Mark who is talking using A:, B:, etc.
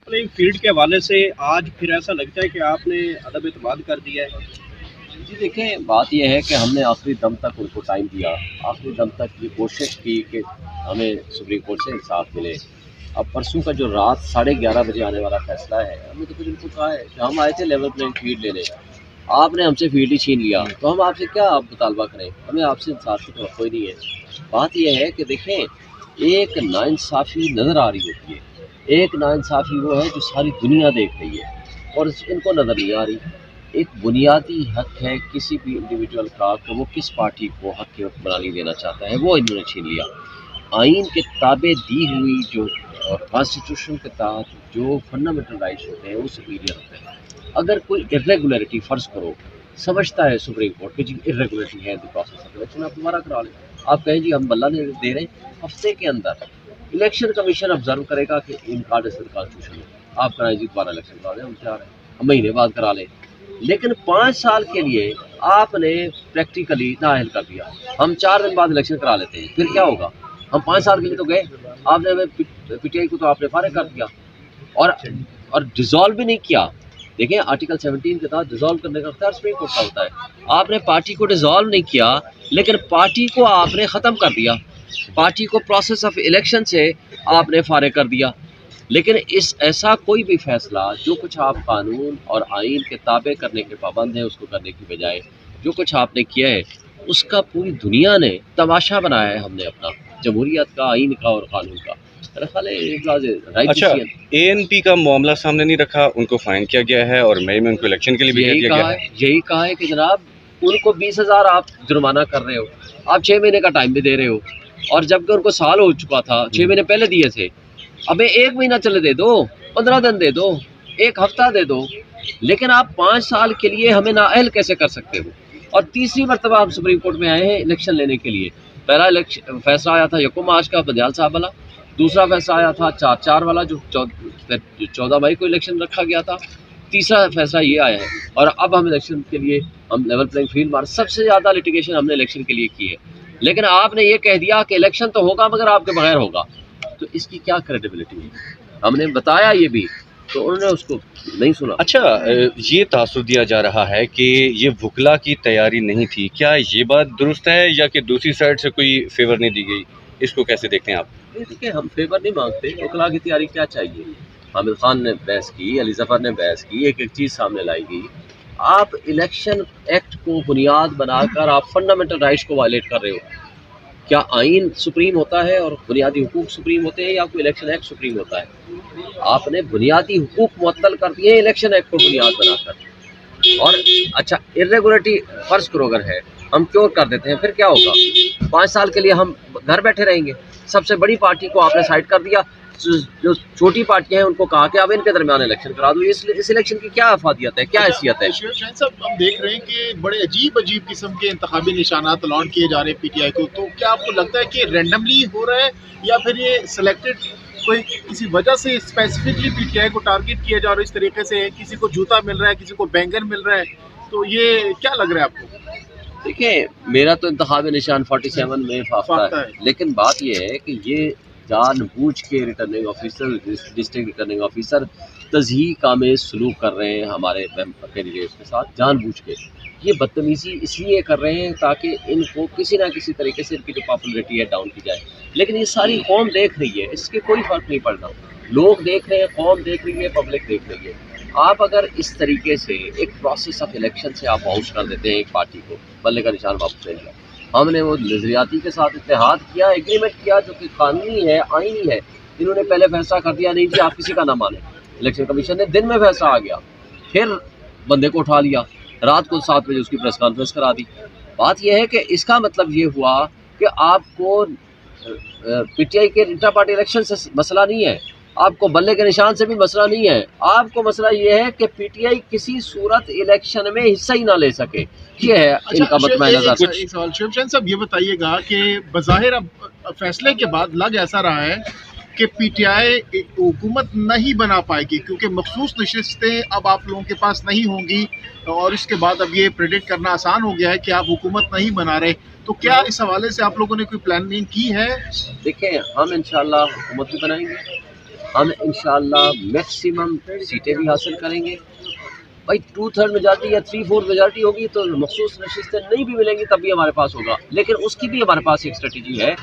A: Playing field کے حوالے سے آج پھر ایسا لگتا ہے کہ آپ نے عدم اعتماد کر دیا ہے؟
B: جی دیکھیں، بات یہ ہے کہ ہم نے آخری دم تک ان کو ٹائم دیا، آخری دم تک یہ کوشش کی کہ ہمیں سپریم کورٹ سے انصاف ملے۔ اب پرسوں کا جو رات 11:30 بجے آنے والا فیصلہ ہے، ہم نے تو پھر ان کو کہا ہے کہ ہم آئے تھے لیول پلینگ فیلڈ لینے، آپ نے ہم سے فیلڈ ہی چھین لیا، تو ہم آپ سے کیا مطالبہ کریں؟ ہمیں آپ سے انصاف کی توقع ہی نہیں ہے۔ بات یہ ہے کہ دیکھیں، ایک ناانصافی نظر آ رہی ہوتی ہے، ایک ناانصافی وہ ہے جو ساری دنیا دیکھ رہی ہے اور ان کو نظر نہیں آ رہی۔ ایک بنیادی حق ہے کسی بھی انڈیویجول کا کہ وہ کس پارٹی کو حق کی حکمرانی دینا چاہتا ہے، وہ انہوں نے چھین لیا۔ آئین کے تابع دی ہوئی جو کانسٹیٹیوشن کے تحت جو فنڈامنٹل رائٹس ہوتے ہیں وہ سپیریئر ہوتے ہیں۔ اگر کوئی ارریگولیرٹی فرض کرو، سمجھتا ہے سپریم کورٹ کہ جی ارریگولیرٹی ہے پروسیس آف الیکشن، آپ دوبارہ کرا لیں۔ آپ کہیں جی ہم اللہ نے دے رہے ہیں، ہفتے کے اندر الیکشن کمیشن آبزرو کرے گا کہ ان کانسٹیٹیوشن ہو، آپ کرائیں جی دوبارہ الیکشن کرا لیں، ہم تیار ہیں، ہم مہینے بعد کرا لیں۔ لیکن 5 سال کے لیے آپ نے پریکٹیکلی نااہل کر دیا، ہم 4 دن بعد الیکشن کرا لیتے ہیں، پھر کیا ہوگا؟ ہم 5 سال کے لیے تو گئے، آپ نے پی ٹی آئی کو تو آپ نے فارغ کر دیا اور ڈیزالو بھی نہیں کیا۔ دیکھیں آرٹیکل 17 کے تحت ڈیزالو کرنے کا اختیار سپریم کورٹ کا ہوتا ہے۔ آپ نے پارٹی کو ڈیزالو نہیں کیا، لیکن پارٹی کو آپ نے ختم کر دیا، پارٹی کو پروسیس آف الیکشن سے آپ نے فارغ کر دیا۔ لیکن ایسا کوئی بھی فیصلہ جو کچھ آپ قانون اور آئین کے تابع کرنے کے پابند ہیں اس کو کرنے کی بجائے جو کچھ آپ نے کیا ہے اس کا پوری دنیا نے تماشا بنایا ہے، ہم نے اپنا جمہوریت کا، آئین کا اور قانون کا۔ میرا خیال ہے
C: اچھا، اے این پی کا معاملہ سامنے نہیں رکھا، ان کو فائن کیا گیا ہے اور مئی میں ان کو الیکشن کے لیے بھی دیا گیا ہے۔
B: یہی کہا ہے کہ جناب ان کو 20,000 آپ جرمانہ کر رہے ہو، آپ 6 مہینے کا ٹائم بھی دے رہے ہو، اور جبکہ ان کو سال ہو چکا تھا، 6 مہینے پہلے دیے تھے، ابھی 1 مہینہ چلے دے دو، 15 دن دے دو، 1 ہفتہ دے دو، لیکن آپ 5 سال کے لیے ہمیں نااہل کیسے کر سکتے ہو؟ اور تیسری مرتبہ ہم سپریم کورٹ میں آئے ہیں الیکشن لینے کے لیے۔ پہلا فیصلہ آیا تھا 1 مارچ کا بندیال صاحب والا، دوسرا فیصلہ آیا تھا 4/4 والا جو 14 مئی کو الیکشن رکھا گیا تھا، تیسرا فیصلہ یہ آیا ہے، اور اب ہم الیکشن کے لیے ہم لیول پلینگ فیلڈ مار سب سے زیادہ لٹیگیشن ہم نے الیکشن کے لیے کی ہے، لیکن آپ نے یہ کہہ دیا کہ الیکشن تو ہوگا مگر آپ کے بغیر ہوگا، تو اس کی کیا کریڈیبلٹی ہے؟ ہم نے بتایا یہ بھی تو انہوں نے اس کو نہیں سنا۔
C: اچھا، یہ تاثر دیا جا رہا ہے کہ یہ وکلا کی تیاری نہیں تھی، کیا یہ بات درست ہے یا کہ دوسری سائڈ سے کوئی فیور نہیں دی گئی؟ اس کو کیسے دیکھتے ہیں آپ؟
B: دیکھیں ہم فیور نہیں مانگتے، وکلا کی تیاری کیا چاہیے؟ حامد خان نے بحث کی، علی ظفر نے بحث کی، ایک چیز سامنے لائی گئی۔ آپ الیکشن ایکٹ کو بنیاد بنا کر آپ فنڈامنٹل رائٹس کو وائلیٹ کر رہے ہو۔ کیا آئین سپریم ہوتا ہے اور بنیادی حقوق سپریم ہوتے ہیں یا کوئی الیکشن ایکٹ سپریم ہوتا ہے؟ آپ نے بنیادی حقوق معطل کر دیے الیکشن ایکٹ کو بنیاد بنا کر۔ اور اچھا ارریگولیرٹی فرض کرو اگر ہے، ہم کیور کر دیتے ہیں، پھر کیا ہوگا؟ 5 سال کے لیے ہم گھر بیٹھے رہیں گے؟ سب سے بڑی پارٹی کو آپ نے سائڈ کر دیا، جو چھوٹی پارٹیاں ہیں ان کو کہا کہ اب ان کے درمیان الیکشن کرا دو۔ اس الیکشن کی کیا افادیت ہے، کیا حیثیت ہے؟
D: شاہین صاحب، ہم دیکھ رہے ہیں کہ بڑے عجیب قسم کے انتخابی نشانات لانچ کیے جا رہے ہیں پی ٹی آئی کو، تو کیا آپ کو لگتا ہے کہ رینڈملی ہو رہا ہے یا پھر یہ سلیکٹڈ کوئی کسی وجہ سے اسپیسیفکلی پی ٹی آئی کو ٹارگٹ کیا جا رہا ہے اس طریقے سے؟ کسی کو جوتا مل رہا ہے، کسی کو بینگن مل رہا ہے، تو یہ کیا لگ رہا ہے آپ کو؟
B: دیکھیں میرا تو انتخابی نشان 47 میں فاختہ ہے، لیکن بات یہ ہے کہ یہ جان بوجھ کے returning officer, district returning officer تضحیق آمیز سلوک کر رہے ہیں ہمارے کینڈیڈیٹس کے ساتھ جان بوجھ کے۔ یہ بدتمیزی اس لیے کر رہے ہیں تاکہ ان کو کسی نہ کسی طریقے سے ان کی جو پاپولیرٹی ہے ڈاؤن کی جائے، لیکن یہ ساری قوم دیکھ رہی ہے، اس کے کوئی فرق نہیں پڑنا۔ لوگ دیکھ رہے ہیں، قوم دیکھ رہی ہے، پبلک دیکھ رہی ہے۔ آپ اگر اس طریقے سے ایک پروسیس آف الیکشن سے آپ باؤنس کر دیتے ہیں ایک پارٹی کو، بلے کا نشان واپس لے لیا۔ ہم نے وہ نظریاتی کے ساتھ اتحاد کیا، ایگریمنٹ کیا جو کہ قانونی ہے، آئینی ہے۔ انہوں نے پہلے فیصلہ کر دیا نہیں جی آپ کسی کا نہ مانیں، الیکشن کمیشن نے دن میں فیصلہ آ گیا، پھر بندے کو اٹھا لیا، رات کو 7 بجے اس کی پریس کانفرنس کرا دی۔ بات یہ ہے کہ اس کا مطلب یہ ہوا کہ آپ کو پی ٹی آئی کے انٹر پارٹی الیکشن سے مسئلہ نہیں ہے، آپ کو بلے کے نشان سے بھی مسئلہ نہیں ہے، آپ کو مسئلہ یہ ہے کہ پی ٹی آئی کسی صورت الیکشن میں حصہ ہی نہ لے سکے، یہ ہے ان کا مطمع نظر۔
D: ایک سوال شاہین صاحب، یہ بتائیے گا کہ بظاہر اب فیصلے کے بعد لگ ایسا رہا ہے کہ پی ٹی آئی حکومت نہیں بنا پائے گی کیونکہ مخصوص نشستیں اب آپ لوگوں کے پاس نہیں ہوں گی، اور اس کے بعد اب یہ پریڈکٹ کرنا آسان ہو گیا ہے کہ آپ حکومت نہیں بنا رہے، تو کیا اس حوالے سے آپ لوگوں نے کوئی پلاننگ کی ہے؟
B: دیکھیں ہم انشاءاللہ حکومت بھی بنائیں گے، ہم انشاءاللہ میکسیمم سیٹیں بھی حاصل کریں گے. بھائی 2/3 میجارٹی یا 3/4 میجارٹی ہوگی تو مخصوص نشستیں نہیں بھی ملیں گی تب بھی ہمارے پاس ہوگا، لیکن اس کی بھی ہمارے پاس ایک اسٹریٹجی ہے